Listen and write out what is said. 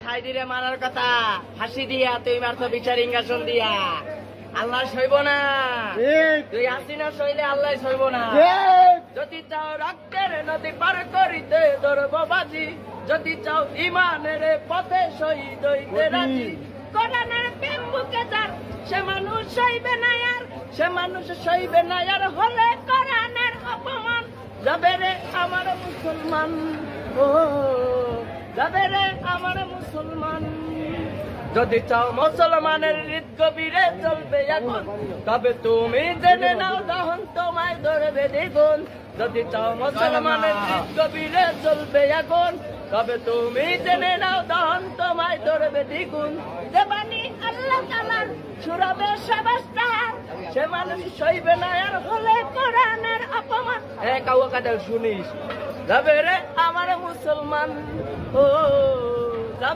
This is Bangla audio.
সাইডিরে মারার কথা ফাঁসি দিয়া তুই মারতো বিচার ইঙ্গাসন দিয়া আল্লাহ সইব না তুই আসিনা সইলে আল্লাহ সইব না যদি চাও রক্তের নদী পার করিতে ধরব বাজি যদি চাও ইমানের পথে শহীদ হইতে রাজি কোরআনের প্রেম বুকে যার সে মানুষ সইবে না আর সে মানুষ সইবে না আর হলে কোরআনের অপমান যাবে রে আমার মুসলমান ও যাবে রে আমার মুসলমান যদি চাও মুসলমানের হৃদ গভীরে চলবে এখন তবে তুমি জেনে নাও তখন তোমায় ধরবে দ্বিগুণ যদি চাও মুসলমানের হৃদ গভীরে চলবে এখন তবে তুমি জেনে নাও তখন তোমায় ধরবে দ্বিগুণ দেবানি আল্লাহ তাআলার সুরবে সবাস্তার সে মানুষ সইবে না আর হলে কোরআনের অপমান কাউয়া কাদের শুনিস যাবে রে আমার মুসলমান ও